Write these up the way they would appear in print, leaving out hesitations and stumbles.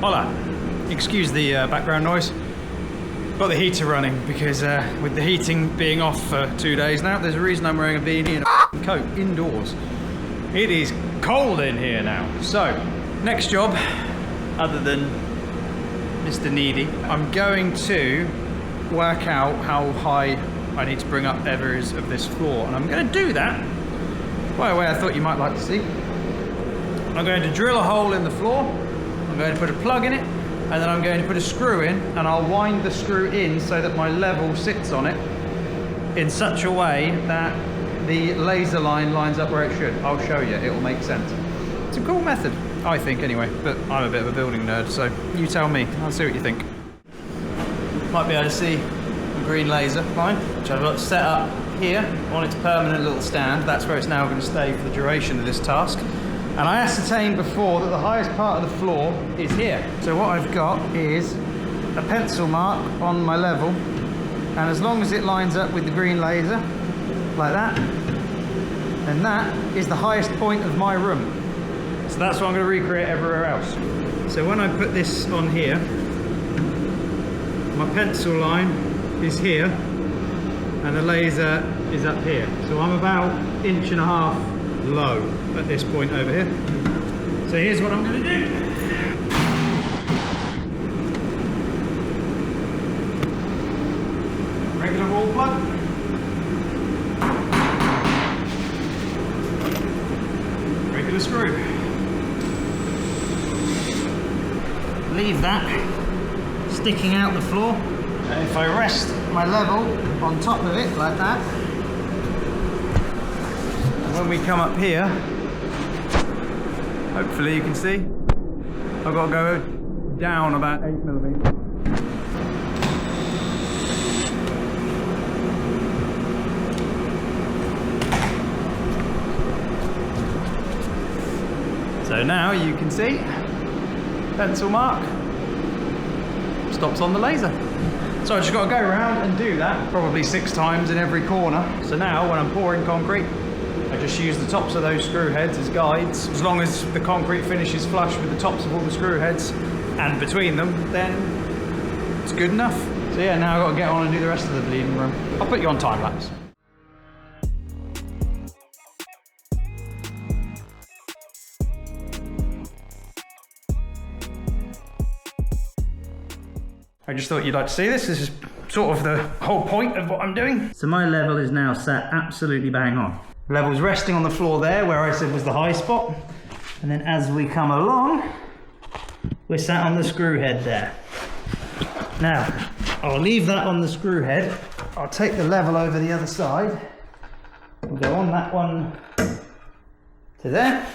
Hola. Excuse the background noise. Got the heater running because with the heating being off for 2 days now, there's a reason I'm wearing a beanie and a coat indoors. It is cold in here now. So, next job, other than Mr. Needy, I'm going to work out how high I need to bring up areas of this floor, and I'm going to do that by a way I thought you might like to see. I'm going to drill a hole in the floor, I'm going to put a plug in it, and then I'm going to put a screw in, and I'll wind the screw in so that my level sits on it in such a way that the laser line lines up where it should. I'll show you, it will make sense. It's a cool method, I think anyway, but I'm a bit of a building nerd, so you tell me, I'll see what you think. Might be able to see the green laser line, which I've got set up here on its permanent little stand. That's where it's now going to stay for the duration of this task. And I ascertained before that the highest part of the floor is here. So what I've got is a pencil mark on my level, and as long as it lines up with the green laser, like that, then that is the highest point of my room. So that's what I'm going to recreate everywhere else. So when I put this on here, my pencil line is here, and the laser is up here. So I'm about 1.5 inches low at this point over here. So here's what I'm going to do. Regular wall plug. Regular screw. Leave that sticking out the floor. And if I rest my level on top of it like that, when we come up here, hopefully you can see, I've got to go down about 8mm. So now you can see, pencil mark, stops on the laser. So I just got to go around and do that probably 6 times in every corner. So now when I'm pouring concrete, I just use the tops of those screw heads as guides. As long as the concrete finishes flush with the tops of all the screw heads and between them, then it's good enough. So yeah, now I've got to get on and do the rest of the bleeding room. I'll put you on time lapse. I just thought you'd like to see this. This is sort of the whole point of what I'm doing. So my level is now set absolutely bang on. Level's resting on the floor there, where I said was the high spot. And then as we come along, we're sat on the screw head there. Now, I'll leave that on the screw head. I'll take the level over the other side. We'll go on that one to there.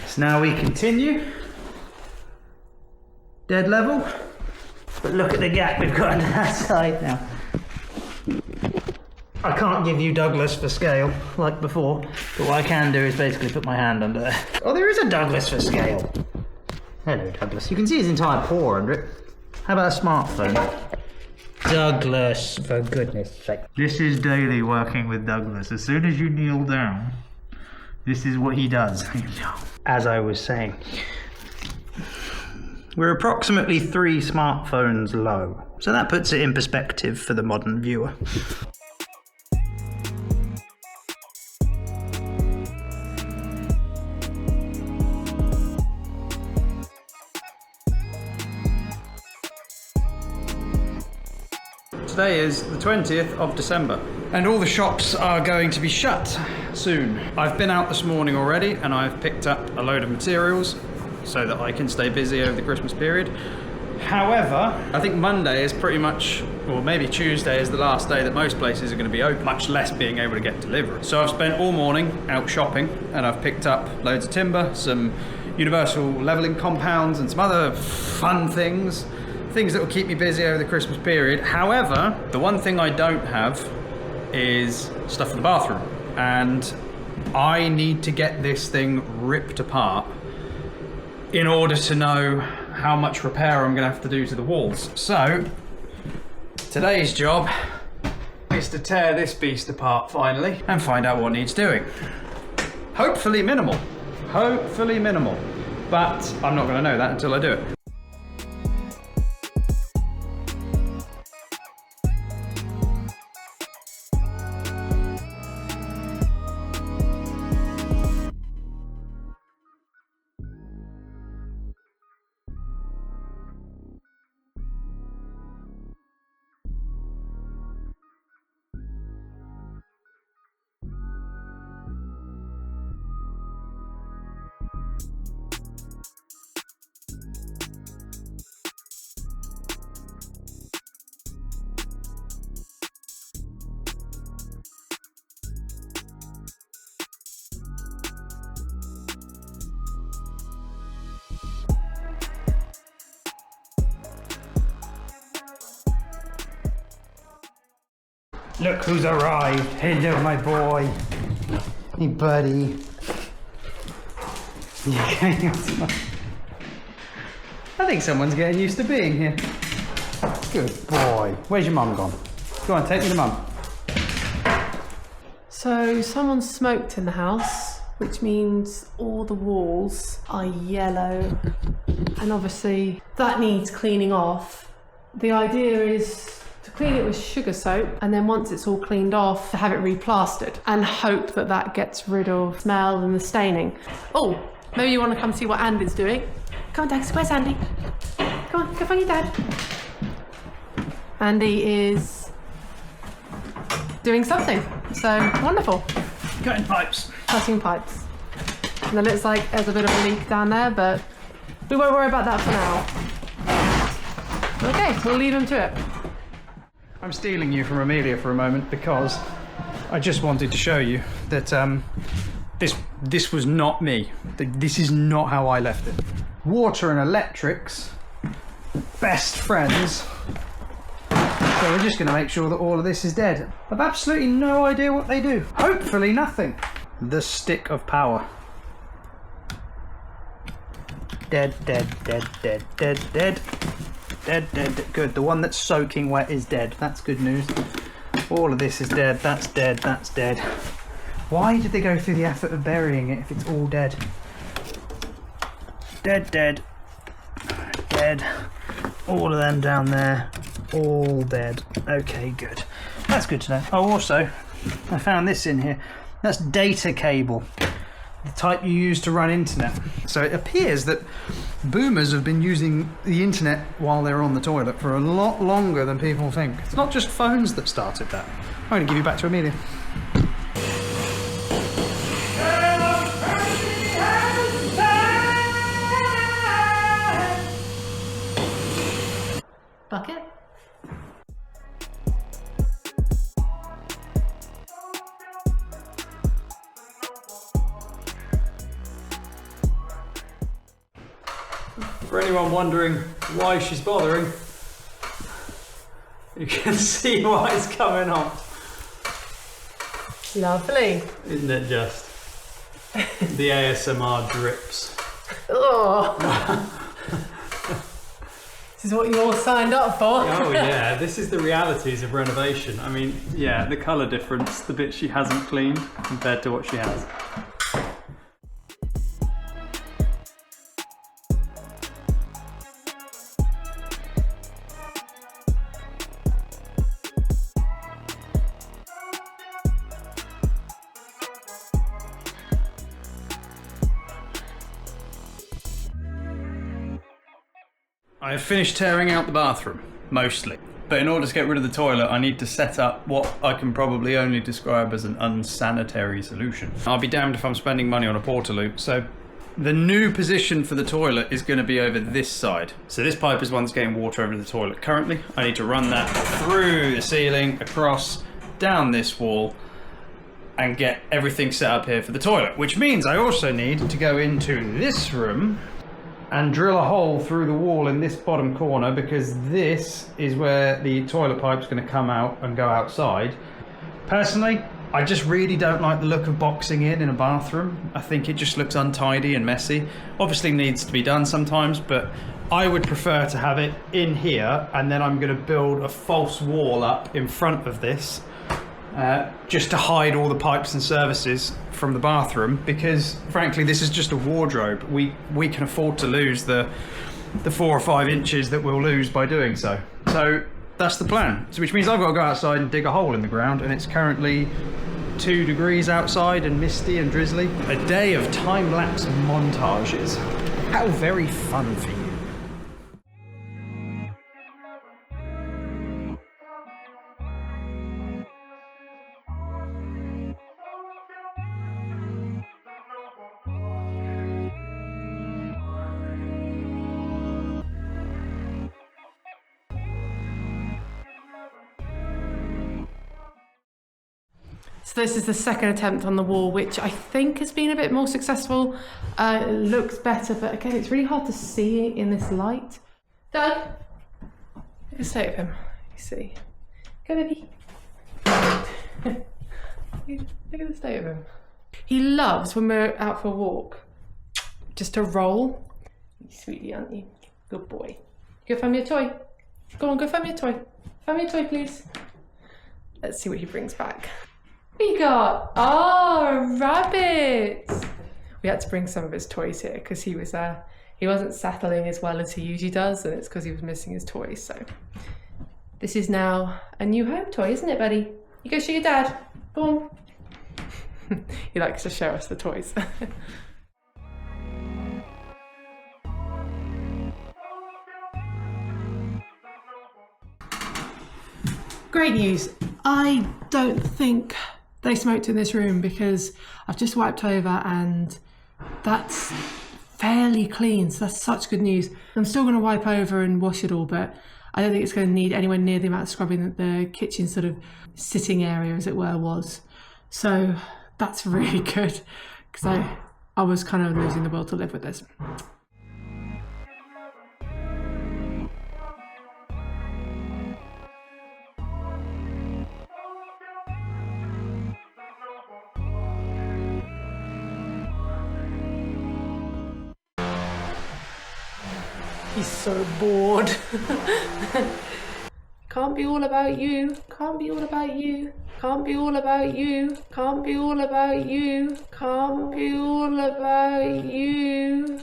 So now we continue. Dead level. But look at the gap we've got on that side now. I can't give you Douglas for scale like before, but what I can do is basically put my hand under there. Oh, there is a Douglas for scale. Hello, Douglas. You can see his entire paw under it. How about a smartphone? Douglas, for goodness sake. This is daily working with Douglas. As soon as you kneel down, this is what he does. As I was saying, we're approximately 3 smartphones low. So that puts it in perspective for the modern viewer. Today is the 20th of December and all the shops are going to be shut soon. I've been out this morning already and I've picked up a load of materials so that I can stay busy over the Christmas period. However, I think Monday is pretty much, or maybe Tuesday is the last day that most places are going to be open, much less being able to get delivery. So I've spent all morning out shopping and I've picked up loads of timber, some universal leveling compounds and some other fun things that will keep me busy over the Christmas period. However, the one thing I don't have is stuff for the bathroom, and I need to get this thing ripped apart in order to know how much repair I'm gonna have to do to the walls. So today's job is to tear this beast apart finally and find out what needs doing. Hopefully minimal, but I'm not gonna know that until I do it. Look who's arrived. Hello, my boy. Hey, buddy. I think someone's getting used to being here. Good boy. Where's your mum gone? Go on, take me to mum. So someone smoked in the house, which means all the walls are yellow. And obviously that needs cleaning off. The idea is to clean it with sugar soap, and then once it's all cleaned off, to have it re-plastered and hope that that gets rid of smell and the staining. Oh, maybe you want to come see what Andy's doing. Come on, Dex, where's Andy? Come on, go find your dad. Andy is doing something, so wonderful. Cutting pipes. Cutting pipes. And it looks like there's a bit of a leak down there, but we won't worry about that for now. Okay, we'll leave him to it. I'm stealing you from Amelia for a moment because I just wanted to show you that this was not me. This is not how I left it. Water and electrics, best friends. So we're just going to make sure that all of this is dead. I've absolutely no idea what they do. Hopefully nothing. The stick of power. Dead, dead, dead, dead, dead, dead. Dead, dead, good. The one that's soaking wet is dead. That's good news. All of this is dead. That's dead. That's dead. Why did they go through the effort of burying it if it's all dead? Dead, dead. Dead. All of them down there. All dead. Okay, good. That's good to know. Oh, also, I found this in here. That's data cable. The type you use to run internet. So it appears that boomers have been using the internet while they're on the toilet for a lot longer than people think. It's not just phones that started that. I'm going to give you back to Amelia. Bucket? For anyone wondering why she's bothering, you can see what is coming off. Lovely. Isn't it just? The ASMR drips. Oh. This is what you all signed up for. Oh yeah, this is the realities of renovation. I mean, yeah, the colour difference, the bit she hasn't cleaned compared to what she has. I have finished tearing out the bathroom, mostly. But in order to get rid of the toilet, I need to set up what I can probably only describe as an unsanitary solution. I'll be damned if I'm spending money on a portaloo. So the new position for the toilet is going to be over this side. So this pipe is one that's getting water over the toilet currently. I need to run that through the ceiling, across, down this wall, and get everything set up here for the toilet. Which means I also need to go into this room and drill a hole through the wall in this bottom corner, because this is where the toilet pipe's going to come out and go outside. Personally, I just really don't like the look of boxing in a bathroom. I think it just looks untidy and messy. Obviously needs to be done sometimes, but I would prefer to have it in here, and then I'm going to build a false wall up in front of this, just to hide all the pipes and services from the bathroom, because frankly this is just a wardrobe. We can afford to lose the 4 or 5 inches that we'll lose by doing so. So that's the plan. So which means I've got to go outside and dig a hole in the ground, and it's currently 2 degrees outside and misty and drizzly. A day of time-lapse montages. How very fun for you. So this is the second attempt on the wall, which I think has been a bit more successful. It looks better, but again, it's really hard to see in this light. Doug, take a state of him. You see. Go, baby. Look at the state of him. He loves, when we're out for a walk, just to roll. You sweetie, aren't you? Good boy. Go find me a toy. Go on, go find me a toy. Find me a toy, please. Let's see what he brings back. What you got? Oh, a rabbit. We had to bring some of his toys here because he wasn't settling as well as he usually does, and it's because he was missing his toys. So this is now a new home toy, isn't it, buddy? You go show your dad. Go on. He likes to show us the toys. Great news. I don't think they smoked in this room because I've just wiped over and that's fairly clean, so that's such good news. I'm still going to wipe over and wash it all, but I don't think it's going to need anywhere near the amount of scrubbing that the kitchen sort of sitting area, as it were, was. So that's really good because I was kind of losing the will to live with this. He's so bored. Can't be all about you. Can't be all about you. Can't be all about you. Can't be all about you. Can't be all about you.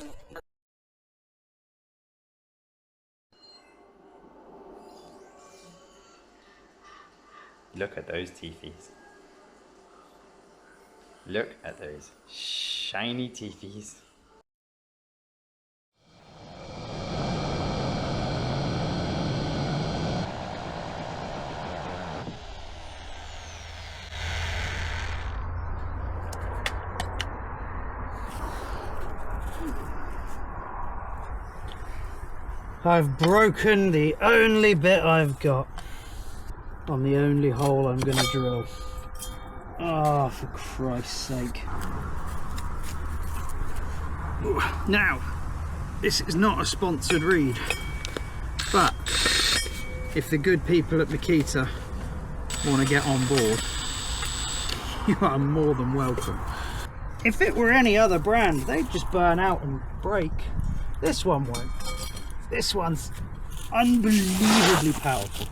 Look at those teethies. Look at those shiny teethies. I've broken the only bit I've got on the only hole I'm going to drill. Oh, for Christ's sake. Ooh. Now, this is not a sponsored read, but if the good people at Makita want to get on board, you are more than welcome. If it were any other brand, they'd just burn out and break. This one won't. This one's unbelievably powerful.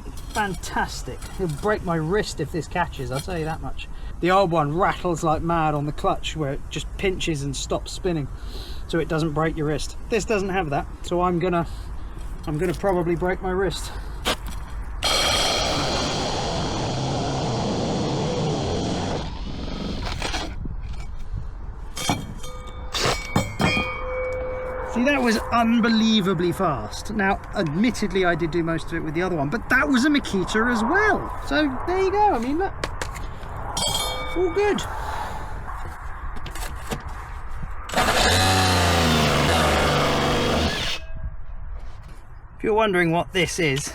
It's fantastic. It'll break my wrist if this catches, I'll tell you that much. The old one rattles like mad on the clutch where it just pinches and stops spinning so it doesn't break your wrist. This doesn't have that, so I'm gonna probably break my wrist. See, that was unbelievably fast. Now, admittedly, I did do most of it with the other one, but that was a Makita as well. So there you go. I mean, look, all good. If you're wondering what this is,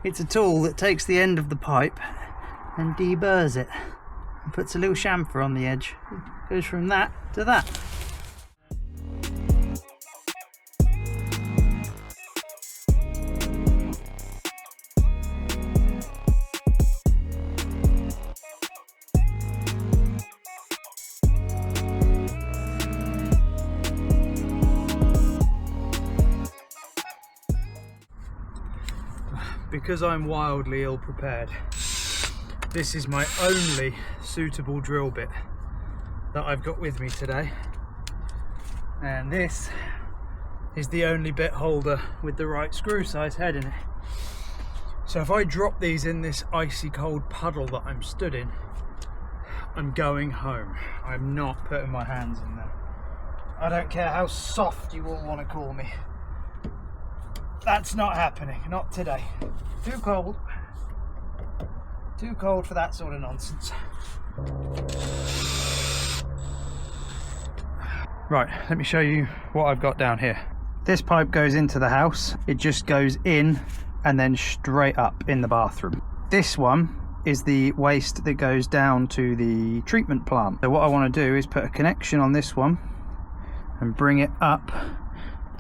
it's a tool that takes the end of the pipe and deburrs it and puts a little chamfer on the edge. It goes from that to that. Because I'm wildly ill prepared, this is my only suitable drill bit that I've got with me today, and this is the only bit holder with the right screw size head in it. So if I drop these in this icy cold puddle that I'm stood in, I'm going home. I'm not putting my hands in there. I don't care how soft you all want to call me. That's not happening, not today. Too cold. Too cold for that sort of nonsense. Right, let me show you what I've got down here. This pipe goes into the house. It just goes in and then straight up in the bathroom. This one is the waste that goes down to the treatment plant. So what I want to do is put a connection on this one and bring it up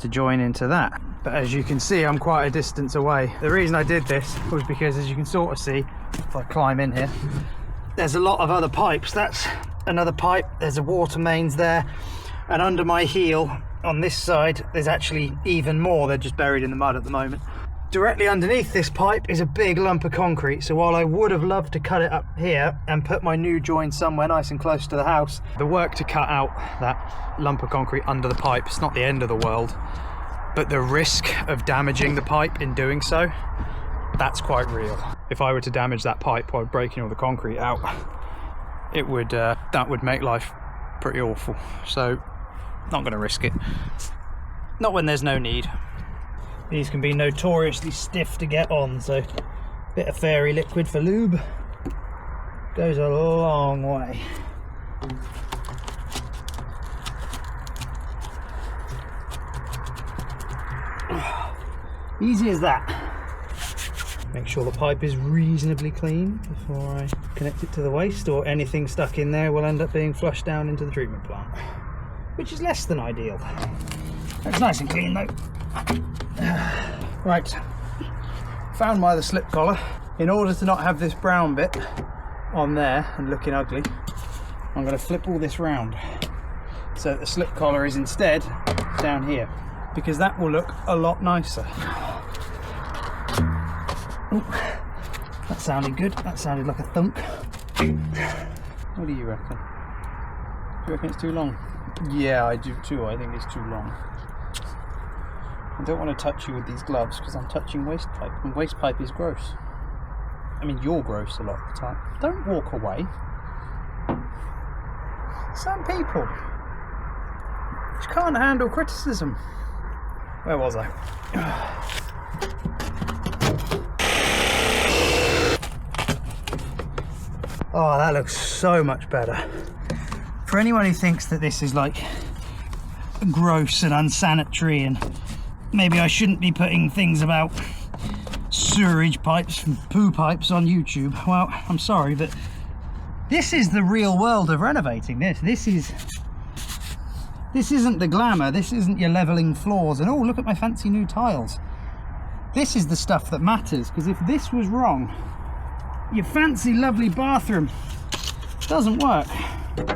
to join into that. But as you can see, I'm quite a distance away. The reason I did this was because, as you can sort of see, if I climb in here. There's a lot of other pipes. That's another pipe. There's a water mains there, and under my heel on this side there's actually even more. They're just buried in the mud at the moment. Directly underneath this pipe is a big lump of concrete, so while I would have loved to cut it up here and put my new join somewhere nice and close to the house, the work to cut out that lump of concrete under the pipe, it's not the end of the world, but the risk of damaging the pipe in doing so, that's quite real. If I were to damage that pipe by breaking all the concrete out, it would that would make life pretty awful. So not going to risk it, not when there's no need. These can be notoriously stiff to get on, so a bit of fairy liquid for lube goes a long way. Easy as that. Make sure the pipe is reasonably clean before I connect it to the waste, or anything stuck in there will end up being flushed down into the treatment plant, which is less than ideal. It's nice and clean though. Right, found my other slip collar. In order to not have this brown bit on there and looking ugly, I'm going to flip all this round so that the slip collar is instead down here, because that will look a lot nicer. Ooh, that sounded good. That sounded like a thunk. What do you reckon? Do you reckon it's too long? Yeah, I do too. I think it's too long. I don't want to touch you with these gloves because I'm touching waste pipe, and waste pipe is gross. I mean, you're gross a lot of the time. Don't walk away. Some people just can't handle criticism. Where was I? Oh, that looks so much better. For anyone who thinks that this is like gross and unsanitary, and maybe I shouldn't be putting things about sewerage pipes and poo pipes on YouTube, well, I'm sorry, but this is the real world of renovating. This isn't the glamour. This isn't your leveling floors and oh, look at my fancy new tiles. This is the stuff that matters, because if this was wrong, your fancy lovely bathroom doesn't work.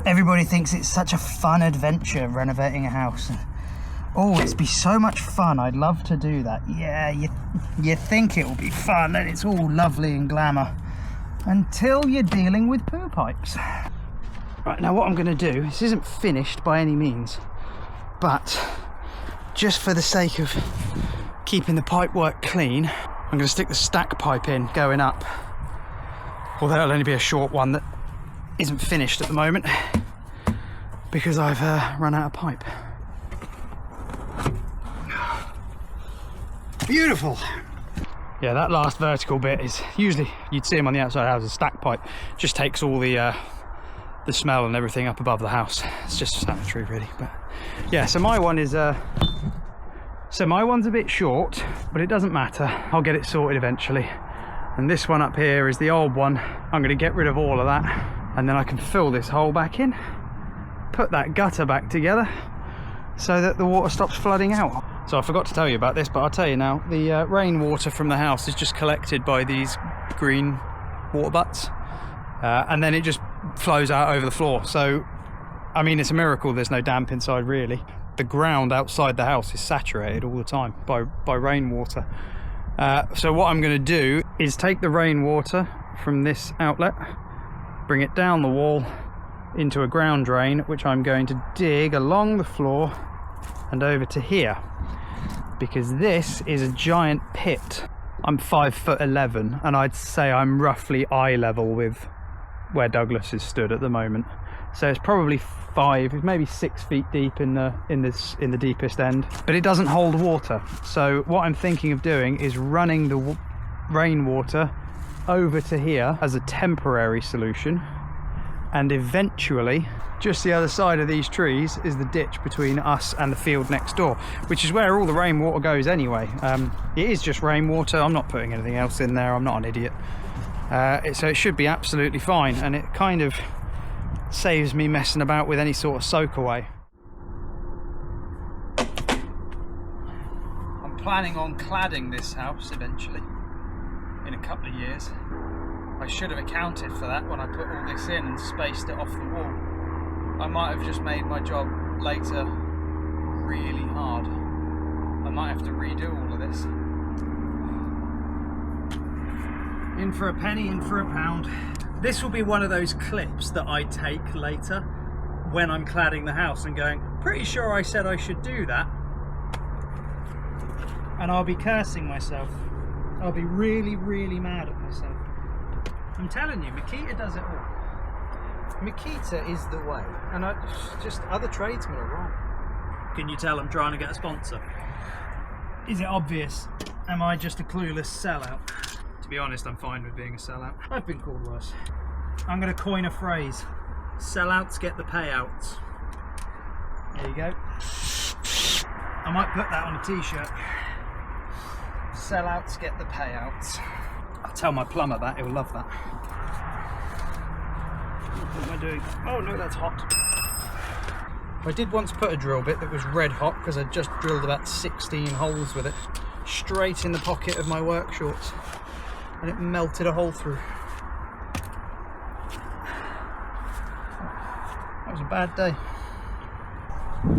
Everybody thinks it's such a fun adventure renovating a house. Oh, it'd be so much fun. I'd love to do that. Yeah, you think it will be fun and it's all lovely and glamour until you're dealing with poo pipes. Right, now what I'm going to do, this isn't finished by any means, but just for the sake of keeping the pipework clean, I'm going to stick the stack pipe in going up. Although it'll only be a short one that isn't finished at the moment because I've run out of pipe. Beautiful. Yeah, that last vertical bit is usually, you'd see them on the outside of the house, a stack pipe. Just takes all the smell and everything up above the house. It's just sanitary really. But yeah, so my one is my one's a bit short, but it doesn't matter. I'll get it sorted eventually. And this one up here is the old one. I'm going to get rid of all of that, and then I can fill this hole back in, put that gutter back together so that the water stops flooding out. So I forgot to tell you about this, but I'll tell you now. The rainwater from the house is just collected by these green water butts, and then it just flows out over the floor. So, I mean, it's a miracle there's no damp inside really. The ground outside the house is saturated all the time by rainwater. So what I'm going to do is take the rainwater from this outlet, bring it down the wall into a ground drain, which I'm going to dig along the floor and over to here, because this is a giant pit. I'm 5'11" and I'd say I'm roughly eye level with where Douglas is stood at the moment. So it's probably 5, maybe 6 feet deep in the deepest end, but it doesn't hold water. So what I'm thinking of doing is running the rainwater over to here as a temporary solution, and eventually just the other side of these trees is the ditch between us and the field next door, which is where all the rainwater goes anyway. It is just rainwater. I'm not putting anything else in there. I'm not an idiot. So it should be absolutely fine, and it kind of saves me messing about with any sort of soak away. I'm planning on cladding this house eventually in a couple of years. I should have accounted for that when I put all this in and spaced it off the wall. I might have just made my job later really hard. I might have to redo all of this. In for a penny, in for a pound. This will be one of those clips that I take later when I'm cladding the house and going, pretty sure I said I should do that. And I'll be cursing myself. I'll be really, really mad at myself. I'm telling you, Makita does it all. Makita is the way. And just other tradesmen are wrong. Can you tell I'm trying to get a sponsor? Is it obvious? Am I just a clueless sellout? To be honest, I'm fine with being a sellout. I've been called worse. I'm going to coin a phrase. Sellouts get the payouts. There you go. I might put that on a t-shirt. Sellouts get the payouts. I'll tell my plumber that, he'll love that. What am I doing? Oh no, that's hot. I did once put a drill bit that was red hot because I'd just drilled about 16 holes with it, straight in the pocket of my work shorts, and it melted a hole through. That was a bad day.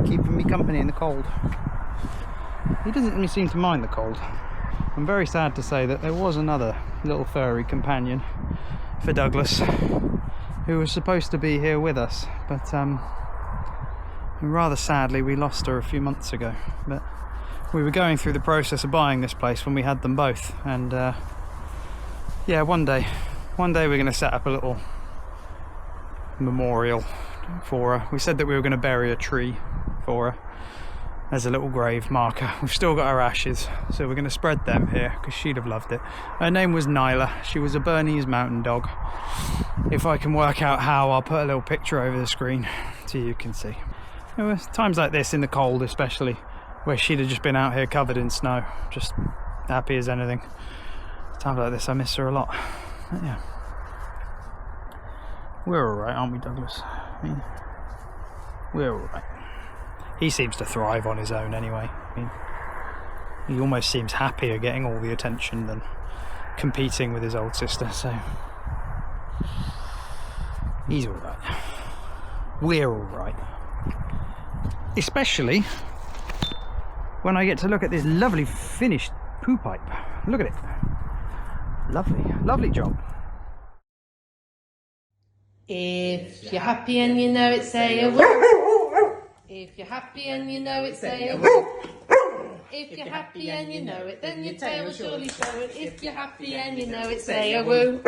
Keeping me company in the cold. He doesn't really seem to mind the cold. I'm very sad to say that there was another little furry companion for Douglas who was supposed to be here with us, but rather sadly we lost her a few months ago. But we were going through the process of buying this place when we had them both, and yeah, one day we're going to set up a little memorial for her. We said that we were going to bury a tree for her as a little grave marker. We've still got her ashes, so we're going to spread them here because she'd have loved it. Her name was Nyla. She was a Bernese mountain dog. If I can work out how, I'll put a little picture over the screen so you can see. There were times like this in the cold especially, where she'd have just been out here covered in snow, just happy as anything. Times like this I miss her a lot. But yeah, we're alright, aren't we, Douglas? I mean, we're alright. He seems to thrive on his own anyway. I mean, he almost seems happier getting all the attention than competing with his old sister, so he's alright. We're alright. Especially when I get to look at this lovely finished poo pipe. Look at it. Lovely, lovely job. If you're happy and you know it, say a woo. If you're happy and you know it, say a woo. If you're happy and you know it, then your tail will surely show it. If you're happy and you know it, say a woo.